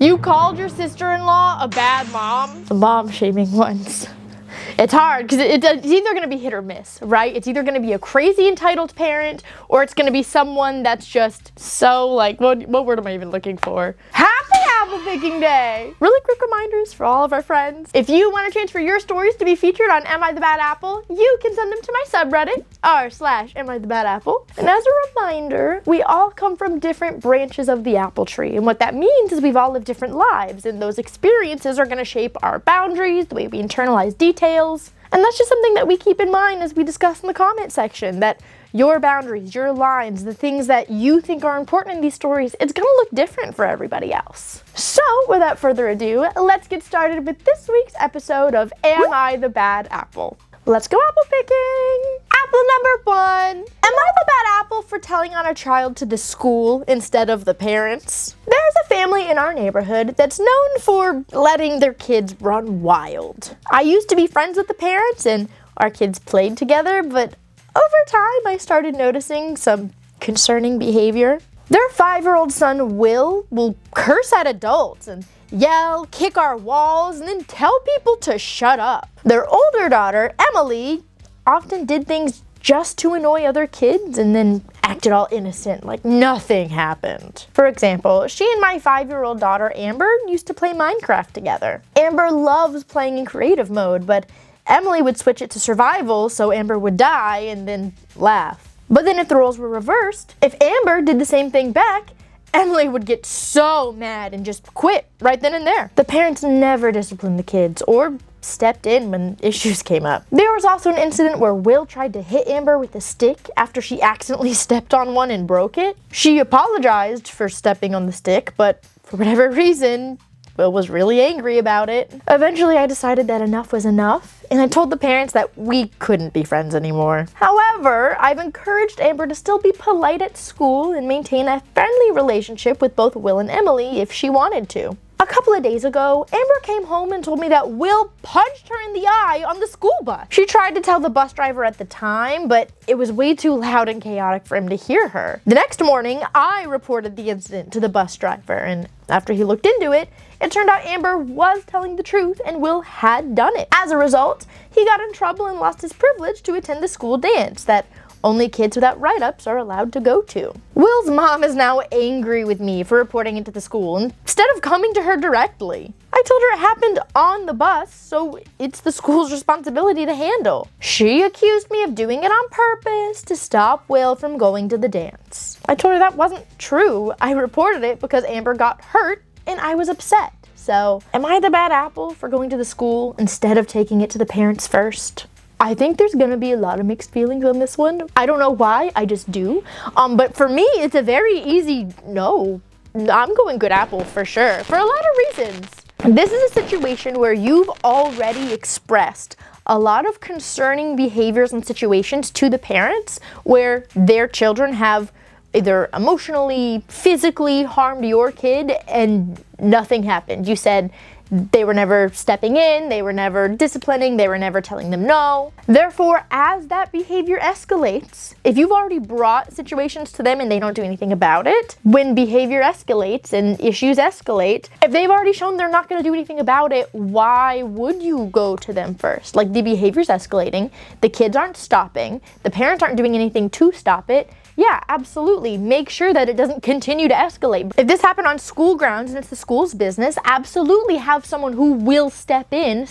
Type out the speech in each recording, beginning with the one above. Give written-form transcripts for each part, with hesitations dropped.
You called your sister-in-law a bad mom? The mom shaming ones. It's hard because it's either going to be hit or miss, right? It's either going to be a crazy entitled parent or it's going to be someone that's just so like, what word am I even looking for? Happy apple picking day! Really quick reminders for all of our friends. If you want to transfer your stories to be featured on Am I the Bad Apple, you can send them to my subreddit, r/AmITheBadApple. And as a reminder, we all come from different branches of the apple tree. And what that means is we've all lived different lives, and those experiences are going to shape our boundaries, the way we internalize details. And that's just something that we keep in mind as we discuss in the comment section, that your boundaries, your lines, the things that you think are important in these stories, it's gonna look different for everybody else. So without further ado, let's get started with this week's episode of Am I the Bad Apple? Let's go apple picking! Apple number 1. Am I the bad apple for telling on a child to the school instead of the parents? There's a family in our neighborhood that's known for letting their kids run wild. I used to be friends with the parents and our kids played together, but over time I started noticing some concerning behavior. Their 5-year-old son Will curse at adults and yell, kick our walls, and then tell people to shut up. Their older daughter, Emily, often did things just to annoy other kids and then acted all innocent, like nothing happened. For example, she and my 5-year-old daughter, Amber, used to play Minecraft together. Amber loves playing in creative mode, but Emily would switch it to survival so Amber would die and then laugh. But then if the roles were reversed, if Amber did the same thing back, Emily would get so mad and just quit right then and there. The parents never disciplined the kids or stepped in when issues came up. There was also an incident where Will tried to hit Amber with a stick after she accidentally stepped on one and broke it. She apologized for stepping on the stick, but for whatever reason, Will was really angry about it. Eventually, I decided that enough was enough, and I told the parents that we couldn't be friends anymore. However, I've encouraged Amber to still be polite at school and maintain a friendly relationship with both Will and Emily if she wanted to. A couple of days ago, Amber came home and told me that Will punched her in the eye on the school bus. She tried to tell the bus driver at the time, but it was way too loud and chaotic for him to hear her. The next morning, I reported the incident to the bus driver, and after he looked into it, it turned out Amber was telling the truth and Will had done it. As a result, he got in trouble and lost his privilege to attend the school dance that only kids without write-ups are allowed to go to. Will's mom is now angry with me for reporting it to the school instead of coming to her directly. I told her it happened on the bus, so it's the school's responsibility to handle. She accused me of doing it on purpose to stop Will from going to the dance. I told her that wasn't true. I reported it because Amber got hurt and I was upset. So, am I the bad apple for going to the school instead of taking it to the parents first? I think there's gonna be a lot of mixed feelings on this one. I don't know why, I just do. But for me, it's a very easy no. I'm going good apple for sure, for a lot of reasons. This is a situation where you've already expressed a lot of concerning behaviors and situations to the parents where their children have either emotionally, physically harmed your kid and nothing happened. You said they were never stepping in, they were never disciplining, they were never telling them no. Therefore, as that behavior escalates, if you've already brought situations to them and they don't do anything about it, when behavior escalates and issues escalate, if they've already shown they're not going to do anything about it, why would you go to them first? Like, the behavior's escalating, the kids aren't stopping, the parents aren't doing anything to stop it. Yeah, absolutely. Make sure that it doesn't continue to escalate. If this happened on school grounds and it's the school's business, absolutely have someone who will step in.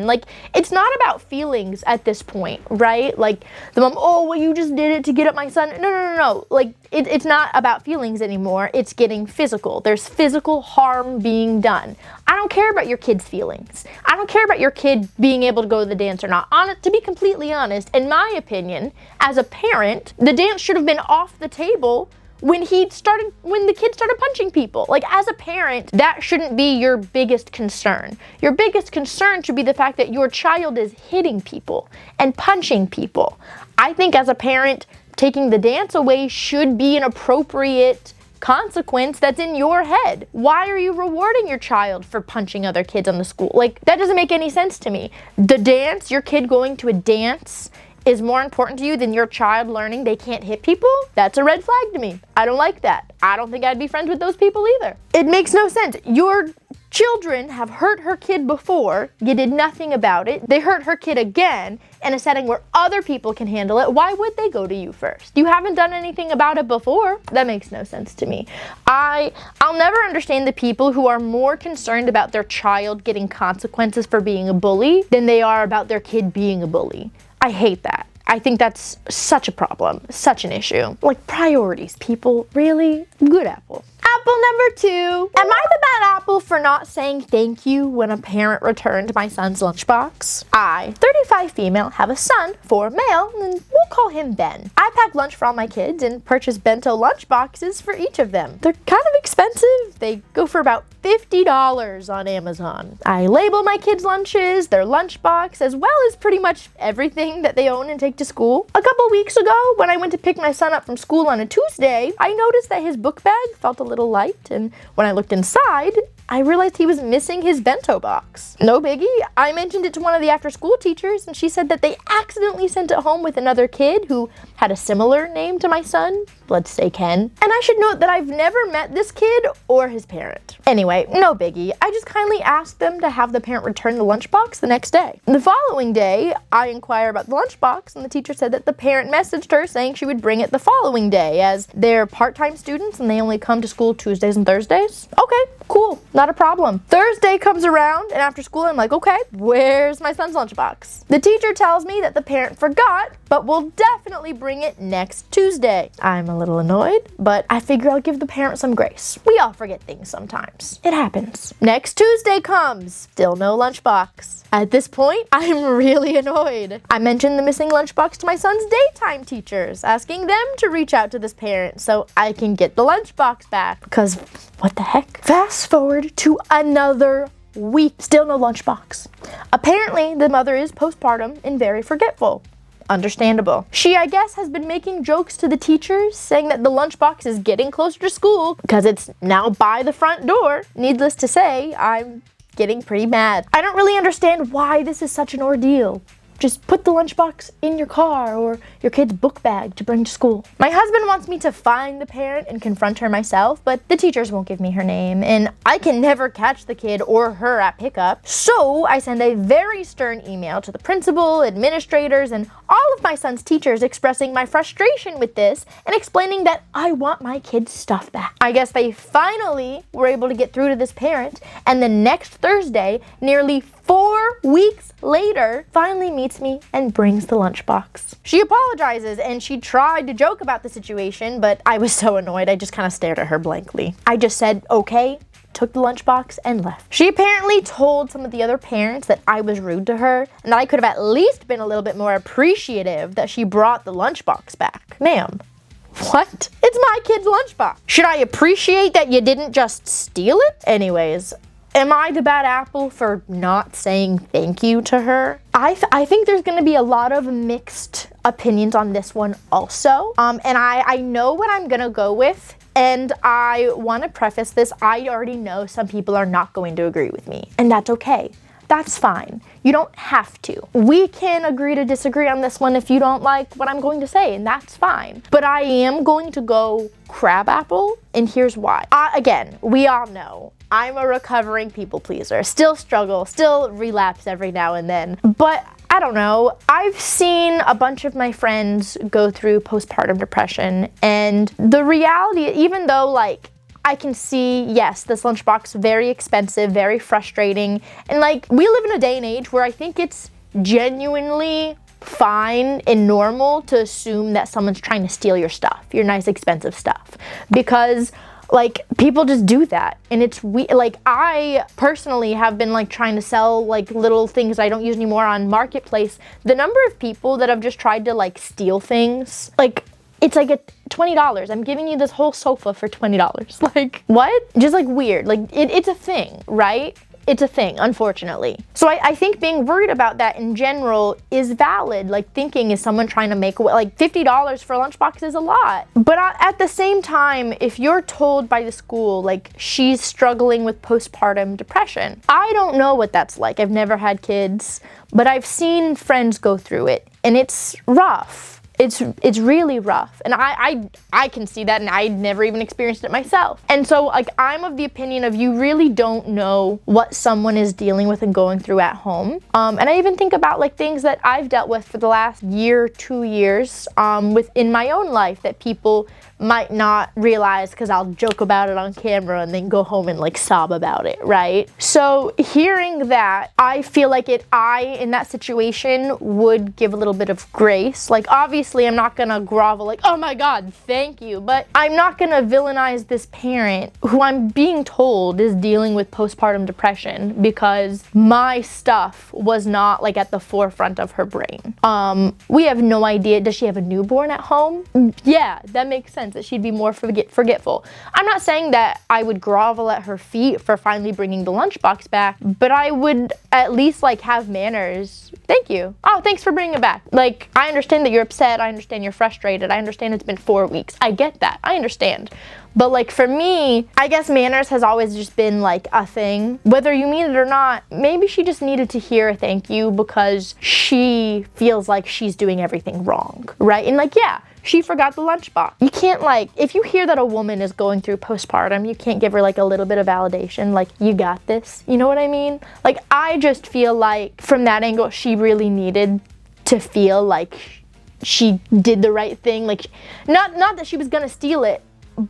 Like, it's not about feelings at this point, right? Like, the mom, oh, well, you just did it to get at my son. No. Like, it's not about feelings anymore. It's getting physical. There's physical harm being done. I don't care about your kid's feelings. I don't care about your kid being able to go to the dance or not. To be completely honest, in my opinion, as a parent, the dance should have been off the table when the kid started punching people. Like, as a parent, that shouldn't be your biggest concern. Your biggest concern should be the fact that your child is hitting people and punching people. I think as a parent, taking the dance away should be an appropriate consequence that's in your head. Why are you rewarding your child for punching other kids on the school? Like, that doesn't make any sense to me. The dance, your kid going to a dance, is more important to you than your child learning they can't hit people, that's a red flag to me. I don't like that. I don't think I'd be friends with those people either. It makes no sense. Your children have hurt her kid before. You did nothing about it. They hurt her kid again in a setting where other people can handle it. Why would they go to you first? You haven't done anything about it before. That makes no sense to me. I'll never understand the people who are more concerned about their child getting consequences for being a bully than they are about their kid being a bully. I hate that. I think that's such a problem, such an issue. Like, priorities, people. Really? Good apple. Apple number 2. Am I the bad apple for not saying thank you when a parent returned my son's lunchbox? I, 35 female, have a son, 4 male, and we'll call him Ben. I pack lunch for all my kids and purchase bento lunchboxes for each of them. They're kind of expensive. They go for about $50 on Amazon. I label my kids' lunches, their lunchbox, as well as pretty much everything that they own and take to school. A couple weeks ago, when I went to pick my son up from school on a Tuesday, I noticed that his book bag felt a little light, and when I looked inside, I realized he was missing his bento box. No biggie. I mentioned it to one of the after-school teachers, and she said that they accidentally sent it home with another kid who had a similar name to my son. Let's say Ken. And I should note that I've never met this kid or his parent. Anyway, no biggie. I just kindly asked them to have the parent return the lunchbox the next day. The following day, I inquire about the lunchbox, and the teacher said that the parent messaged her saying she would bring it the following day, as they're part-time students and they only come to school Tuesdays and Thursdays. Okay, cool. Not a problem. Thursday comes around, and after school I'm like, okay, where's my son's lunchbox? The teacher tells me that the parent forgot, but will definitely bring it next Tuesday. I'm a little annoyed, but I figure I'll give the parent some grace. We all forget things sometimes. It happens. Next Tuesday comes, still no lunchbox. At this point, I'm really annoyed. I mentioned the missing lunchbox to my son's daytime teachers, asking them to reach out to this parent so I can get the lunchbox back. Because what the heck? Fast forward to another week, still no lunchbox. Apparently, the mother is postpartum and very forgetful. Understandable. She, I guess, has been making jokes to the teachers, saying that the lunchbox is getting closer to school because it's now by the front door. Needless to say, I'm getting pretty mad. I don't really understand why this is such an ordeal. Just put the lunchbox in your car or your kid's book bag to bring to school. My husband wants me to find the parent and confront her myself, but the teachers won't give me her name, and I can never catch the kid or her at pickup. So I send a very stern email to the principal, administrators, and all of my son's teachers expressing my frustration with this and explaining that I want my kid's stuff back. I guess they finally were able to get through to this parent, and the next Thursday, nearly 4 weeks later, finally meets me and brings the lunchbox. She apologizes, and she tried to joke about the situation, but I was so annoyed I just kind of stared at her blankly. I just said, okay, took the lunchbox, and left. She apparently told some of the other parents that I was rude to her, and that I could have at least been a little bit more appreciative that she brought the lunchbox back. Ma'am, what? It's my kid's lunchbox. Should I appreciate that you didn't just steal it? Anyways, am I the bad apple for not saying thank you to her? I think there's going to be a lot of mixed opinions on this one also. And I know what I'm going to go with. And I want to preface this. I already know some people are not going to agree with me. And that's okay. That's fine. You don't have to. We can agree to disagree on this one if you don't like what I'm going to say, and that's fine. But I am going to go crabapple, and here's why. Again, we all know I'm a recovering people pleaser. Still struggle, still relapse every now and then. But I don't know. I've seen a bunch of my friends go through postpartum depression, and the reality, even though like I can see, yes, this lunchbox, very expensive, very frustrating. And like, we live in a day and age where I think it's genuinely fine and normal to assume that someone's trying to steal your stuff, your nice, expensive stuff. Because like, people just do that. And it's like, I personally have been like trying to sell like little things I don't use anymore on Marketplace. The number of people that have just tried to like steal things, like, it's like $20. I'm giving you this whole sofa for $20. Like, what? Just like weird. Like, it's a thing, right? It's a thing, unfortunately. So I think being worried about that in general is valid. Like, thinking, is someone trying to make away? Like, $50 for a lunchbox is a lot. But at the same time, if you're told by the school, like, she's struggling with postpartum depression, I don't know what that's like. I've never had kids, but I've seen friends go through it. and it's rough. It's really rough, and I can see that, and I never even experienced it myself. And so, like, I'm of the opinion of you really don't know what someone is dealing with and going through at home. And I even think about like things that I've dealt with for the last year, 2 years, within my own life that people might not realize because I'll joke about it on camera and then go home and like sob about it, right? So hearing that, I feel like in that situation would give a little bit of grace. Like, obviously I'm not gonna grovel like, oh my God, thank you. But I'm not gonna villainize this parent who I'm being told is dealing with postpartum depression because my stuff was not like at the forefront of her brain. We have no idea. Does she have a newborn at home? Yeah, that makes sense that she'd be more forgetful. I'm not saying that I would grovel at her feet for finally bringing the lunchbox back, but I would at least like have manners. Thank you. Oh, thanks for bringing it back. Like, I understand that you're upset. I understand you're frustrated. I understand it's been 4 weeks. I get that. I understand. But like for me, I guess manners has always just been like a thing. Whether you mean it or not, maybe she just needed to hear a thank you because she feels like she's doing everything wrong, right? And like, yeah, she forgot the lunchbox. You can't like, if you hear that a woman is going through postpartum, you can't give her like a little bit of validation, like, you got this. You know what I mean? Like, I just feel like from that angle, she really needed to feel like she did the right thing. Like, not that she was gonna steal it,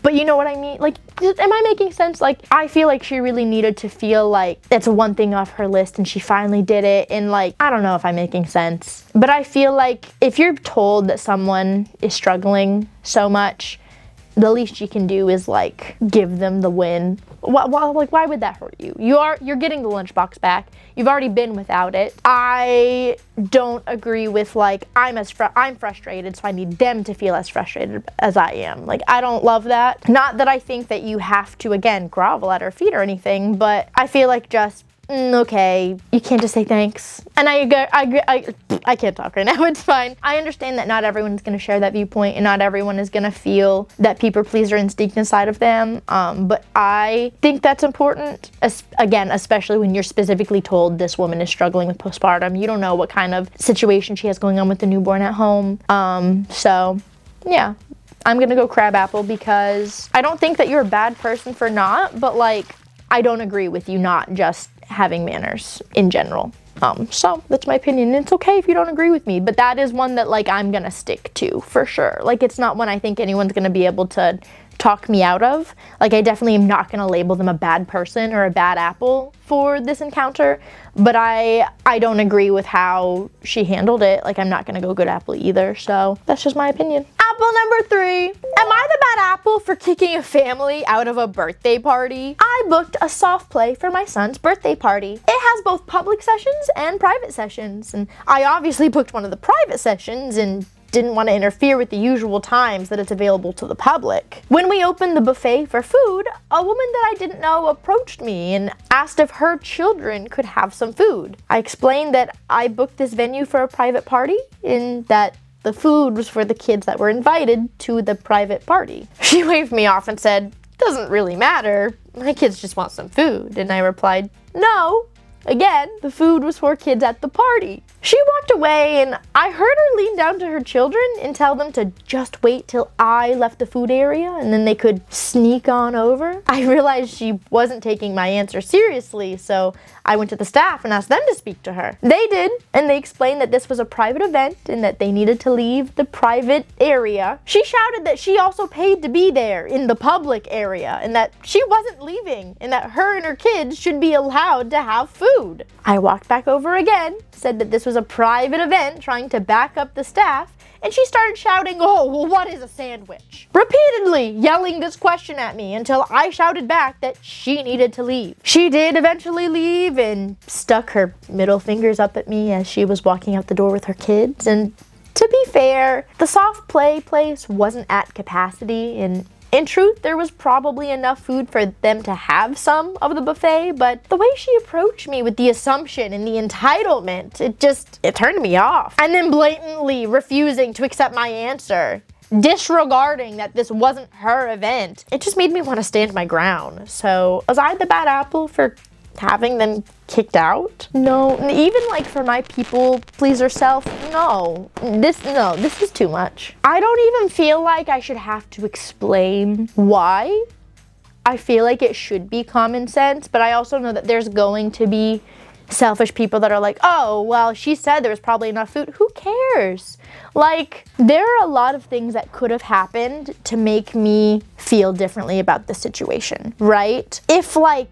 but you know what I mean? Like, am I making sense? Like, I feel like she really needed to feel like that's one thing off her list and she finally did it. And like, I don't know if I'm making sense, but I feel like if you're told that someone is struggling so much, the least you can do is like give them the win. Why would that hurt you? You're getting the lunchbox back. You've already been without it. I don't agree with like, I'm frustrated, so I need them to feel as frustrated as I am. Like, I don't love that. Not that I think that you have to, again, grovel at her feet or anything, but I feel like just, okay, you can't just say thanks. And I can't talk right now, it's fine. I understand that not everyone's gonna share that viewpoint and not everyone is gonna feel that people pleaser instinct inside of them, but I think that's important, again, especially when you're specifically told this woman is struggling with postpartum. You don't know what kind of situation she has going on with the newborn at home, so yeah. I'm gonna go crabapple because I don't think that you're a bad person for not, but like, I don't agree with you not just having manners in general. So that's my opinion. It's okay if you don't agree with me, but that is one that like I'm gonna stick to for sure. Like, it's not one I think anyone's gonna be able to talk me out of. Like, I definitely am not gonna label them a bad person or a bad apple for this encounter, but I don't agree with how she handled it. Like, I'm not gonna go good apple either, so that's just my opinion. Apple number 3. Am I the bad apple for kicking a family out of a birthday party? I booked a soft play for my son's birthday party. It has both public sessions and private sessions, and I obviously booked one of the private sessions and didn't want to interfere with the usual times that it's available to the public. When we opened the buffet for food, a woman that I didn't know approached me and asked if her children could have some food. I explained that I booked this venue for a private party and that the food was for the kids that were invited to the private party. She waved me off and said, "Doesn't really matter. My kids just want some food." And I replied, "No. Again, the food was for kids at the party." She walked away and I heard her lean down to her children and tell them to just wait till I left the food area and then they could sneak on over. I realized she wasn't taking my answer seriously, so I went to the staff and asked them to speak to her. They did, and they explained that this was a private event and that they needed to leave the private area. She shouted that she also paid to be there in the public area and that she wasn't leaving and that her and her kids should be allowed to have food. I walked back over again, said that this was a private event, trying to back up the staff, and she started shouting, "Oh, well, what is a sandwich?" Repeatedly yelling this question at me until I shouted back that she needed to leave. She did eventually leave and stuck her middle fingers up at me as she was walking out the door with her kids. And to be fair, the soft play place wasn't at capacity, and in truth, there was probably enough food for them to have some of the buffet, but the way she approached me with the assumption and the entitlement, it turned me off. And then blatantly refusing to accept my answer, disregarding that this wasn't her event. It just made me want to stand my ground. So was I the bad apple for having them kicked out? No, even like for my people pleaser self, no, this is too much. I don't even feel like I should have to explain why. I feel like it should be common sense, but I also know that there's going to be selfish people that are like, oh, well, she said there was probably enough food. Who cares? Like, there are a lot of things that could have happened to make me feel differently about the situation, right? If like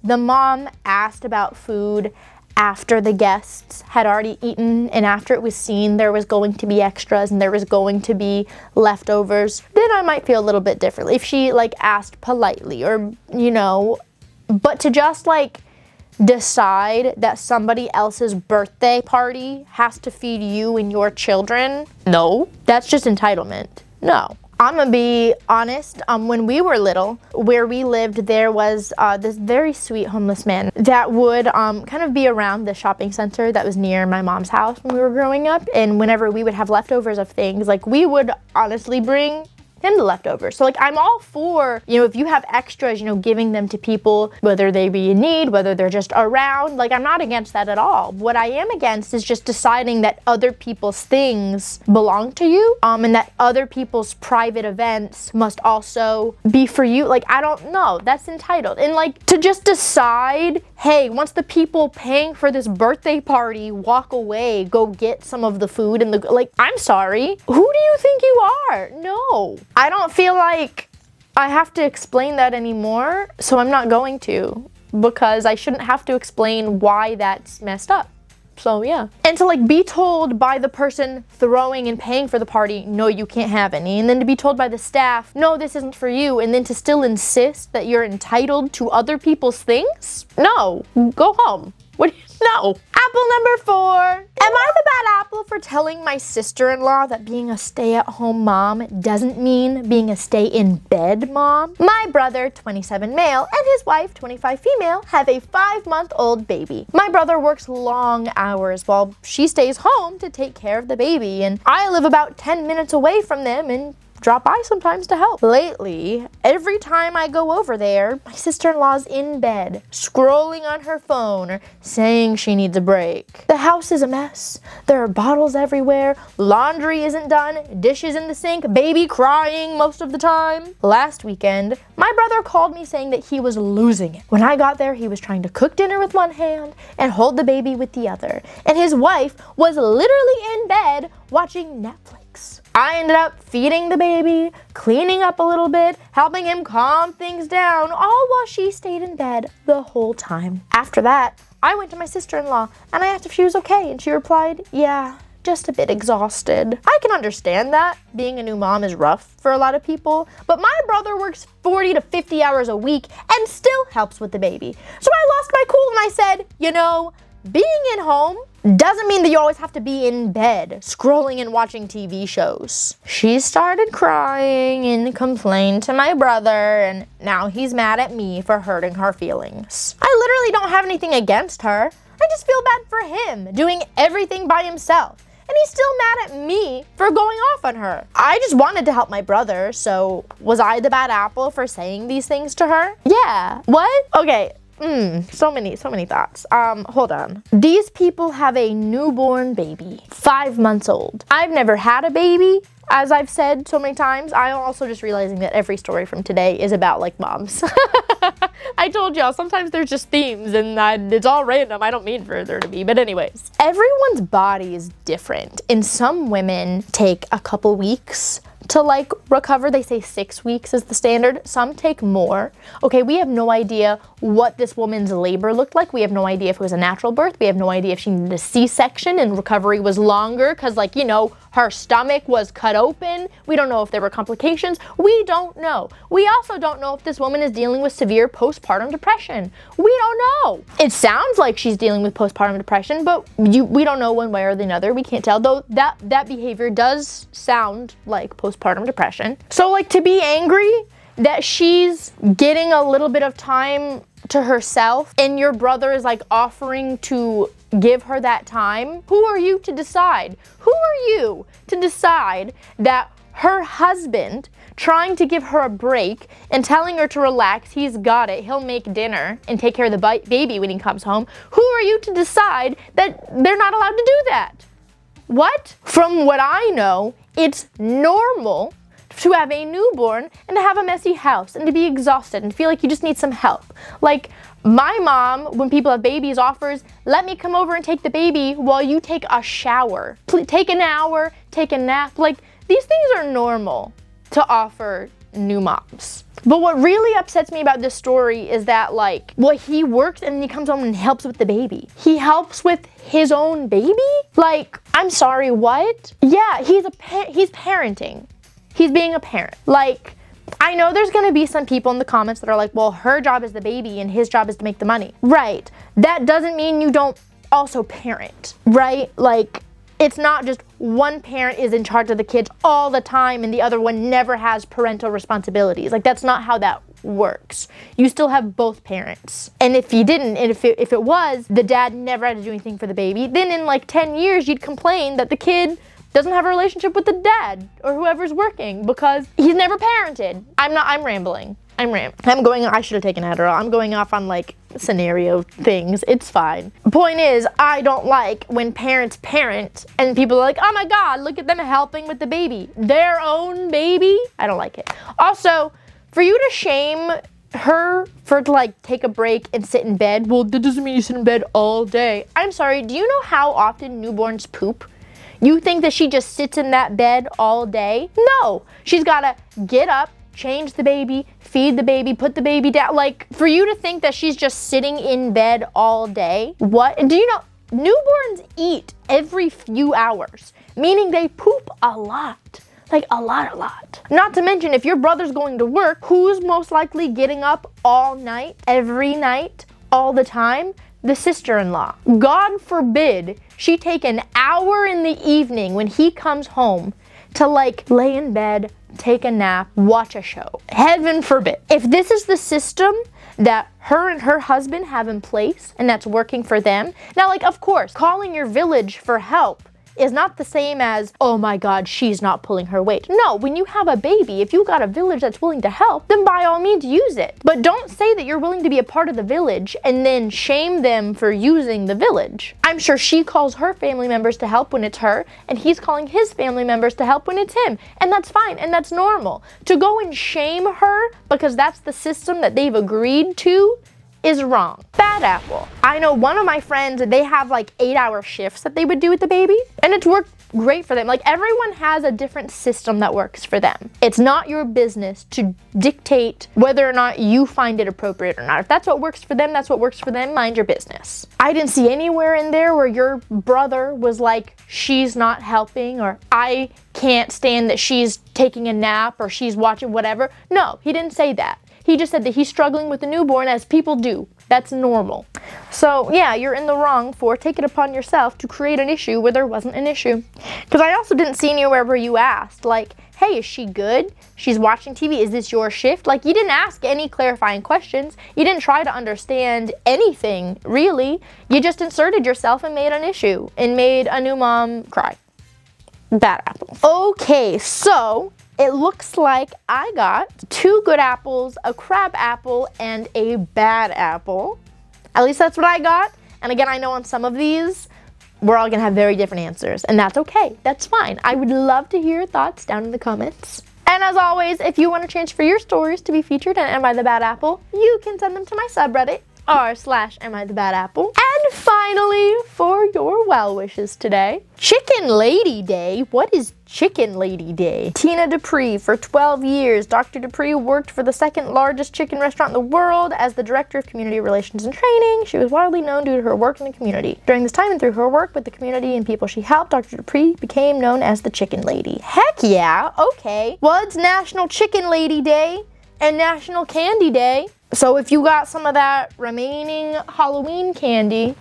the mom asked about food after the guests had already eaten and after it was seen there was going to be extras and there was going to be leftovers, then I might feel a little bit differently. If she like asked politely or, you know, but to just like decide that somebody else's birthday party has to feed you and your children, no, that's just entitlement. No. I'm gonna be honest, when we were little, where we lived, there was this very sweet homeless man that would kind of be around the shopping center that was near my mom's house when we were growing up, and whenever we would have leftovers of things, like we would honestly bring him the leftovers. So like I'm all for, you know, if you have extras, you know, giving them to people, whether they be in need, whether they're just around, like I'm not against that at all. What I am against is just deciding that other people's things belong to you, and that other people's private events must also be for you. Like, I don't know, that's entitled. And like to just decide, hey, once the people paying for this birthday party walk away, go get some of the food and the, like, I'm sorry, who do you think you are? No. I don't feel like I have to explain that anymore, so I'm not going to, because I shouldn't have to explain why that's messed up. So yeah. And to like be told by the person throwing and paying for the party, no, you can't have any. And then to be told by the staff, no, this isn't for you. And then to still insist that you're entitled to other people's things? No, go home. What do you know? Apple number 4. Am I the bad apple for telling my sister-in-law that being a stay-at-home mom doesn't mean being a stay-in-bed mom? My brother, 27 male, and his wife, 25 female, have a 5-month-old baby. My brother works long hours while she stays home to take care of the baby, and I live about 10 minutes away from them and drop by sometimes to help. Lately, every time I go over there, my sister-in-law's in bed, scrolling on her phone or saying she needs a break. The house is a mess. There are bottles everywhere, laundry isn't done, dishes in the sink, baby crying most of the time. Last weekend, my brother called me saying that he was losing it. When I got there, he was trying to cook dinner with one hand and hold the baby with the other, and his wife was literally in bed watching Netflix. I ended up feeding the baby, cleaning up a little bit, helping him calm things down, all while she stayed in bed the whole time. After that, I went to my sister-in-law and I asked if she was okay, and she replied, yeah, just a bit exhausted. I can understand that. Being a new mom is rough for a lot of people, but my brother works 40 to 50 hours a week and still helps with the baby. So I lost my cool and I said, you know, being in home doesn't mean that you always have to be in bed, scrolling and watching TV shows. She started crying and complained to my brother, and now he's mad at me for hurting her feelings. I literally don't have anything against her. I just feel bad for him, doing everything by himself. And he's still mad at me for going off on her. I just wanted to help my brother, so was I the bad apple for saying these things to her? Yeah. What? Okay. So many thoughts. Hold on. These people have a newborn baby, 5 months old. I've never had a baby, as I've said so many times. I'm also just realizing that every story from today is about like moms. I told y'all, sometimes there's just themes and it's all random. I don't mean for there to be, but anyways. Everyone's body is different, and some women take a couple weeks to like recover. They say 6 weeks is the standard. Some take more. Okay, we have no idea what this woman's labor looked like. We have no idea if it was a natural birth. We have no idea if she needed a C-section and recovery was longer because, like, you know, her stomach was cut open. We don't know if there were complications. We don't know. We also don't know if this woman is dealing with severe postpartum depression. We don't know. It sounds like she's dealing with postpartum depression, but we don't know one way or the other. We can't tell, though that behavior does sound like postpartum depression. So, like, to be angry that she's getting a little bit of time to herself and your brother is like offering to give her that time, who are you to decide? Who are you to decide that her husband trying to give her a break and telling her to relax, he's got it, he'll make dinner and take care of the baby when he comes home, who are you to decide that they're not allowed to do that? What? From what I know, it's normal to have a newborn and to have a messy house and to be exhausted and feel like you just need some help. Like, my mom, when people have babies, offers, let me come over and take the baby while you take a shower. Take an hour, take a nap. Like, these things are normal to offer new moms. But what really upsets me about this story is that, like, well, he works and he comes home and helps with the baby. He helps with his own baby? Like, I'm sorry, what? Yeah, he's parenting. He's being a parent. Like, I know there's gonna be some people in the comments that are like, well, her job is the baby and his job is to make the money. Right. That doesn't mean you don't also parent, right? Like, it's not just one parent is in charge of the kids all the time and the other one never has parental responsibilities. Like, that's not how that works. You still have both parents. And if you didn't, and if it was, the dad never had to do anything for the baby, then in like 10 years, you'd complain that the kid doesn't have a relationship with the dad or whoever's working because he's never parented. I'm rambling. I should have taken Adderall. I'm going off on like scenario things. It's fine. Point is, I don't like when parents parent and people are like, oh my God, look at them helping with the baby. Their own baby? I don't like it. Also, for you to shame her for to like take a break and sit in bed, well, that doesn't mean you sit in bed all day. I'm sorry, do you know how often newborns poop? You think that she just sits in that bed all day? No, she's gotta get up, change the baby, feed the baby, put the baby down. Like, for you to think that she's just sitting in bed all day, what? Do you know, newborns eat every few hours, meaning they poop a lot. Like, a lot. Not to mention, if your brother's going to work, who's most likely getting up all night, every night, all the time? The sister-in-law. God forbid she take an hour in the evening when he comes home to like lay in bed, take a nap, watch a show. Heaven forbid. If this is the system that her and her husband have in place and that's working for them, now, like, of course, calling your village for help is not the same as, oh my God, she's not pulling her weight. No, when you have a baby, if you got a village that's willing to help, then by all means use it. But don't say that you're willing to be a part of the village and then shame them for using the village. I'm sure she calls her family members to help when it's her, and he's calling his family members to help when it's him. And that's fine, and that's normal. To go and shame her because that's the system that they've agreed to is wrong. Bad apple. I know one of my friends, they have like 8-hour shifts that they would do with the baby, and it's worked great for them. Like, everyone has a different system that works for them. It's not your business to dictate whether or not you find it appropriate or not. If that's what works for them, that's what works for them. Mind your business. I didn't see anywhere in there where your brother was like, she's not helping, or I can't stand that she's taking a nap or she's watching whatever. No, he didn't say that. He just said that he's struggling with a newborn, as people do. That's normal. So yeah, you're in the wrong for taking it upon yourself to create an issue where there wasn't an issue. Because I also didn't see anywhere where you asked, like, hey, is she good? She's watching TV. Is this your shift? Like, you didn't ask any clarifying questions. You didn't try to understand anything, really. You just inserted yourself and made an issue and made a new mom cry. Bad apple. Okay, so it looks like I got 2 good apples, a crab apple, and a bad apple. At least that's what I got. And again, I know on some of these, we're all gonna have very different answers, and that's okay. That's fine. I would love to hear your thoughts down in the comments. And as always, if you want a chance for your stories to be featured on Am I the Bad Apple, you can send them to my subreddit, r/AmITheBadApple. And finally, for your well wishes today, Chicken Lady Day. What is Chicken Lady Day? Tina Dupree. For 12 years, Dr. Dupree worked for the second largest chicken restaurant in the world as the Director of Community Relations and Training. She was widely known due to her work in the community. During this time and through her work with the community and people she helped, Dr. Dupree became known as the Chicken Lady. Heck yeah, okay. Well, it's National Chicken Lady Day and National Candy Day. So if you got some of that remaining Halloween candy,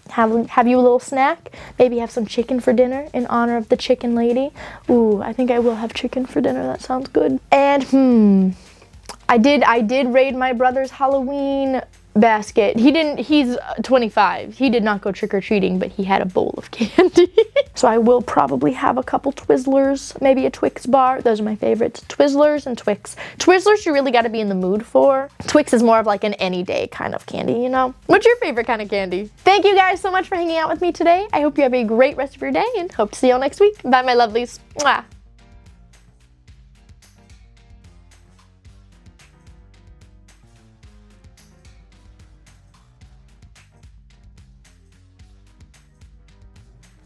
have you a little snack? Maybe have some chicken for dinner in honor of the chicken lady. Ooh, I think I will have chicken for dinner. That sounds good. And I did raid my brother's Halloween basket. He's 25. He did not go trick-or-treating, but he had a bowl of candy. So I will probably have a couple Twizzlers, maybe a Twix bar. Those are my favorites. Twizzlers and Twix. Twizzlers you really got to be in the mood for. Twix is more of like an any day kind of candy, you know? What's your favorite kind of candy? Thank you guys so much for hanging out with me today. I hope you have a great rest of your day and hope to see you all next week. Bye, my lovelies. Mwah.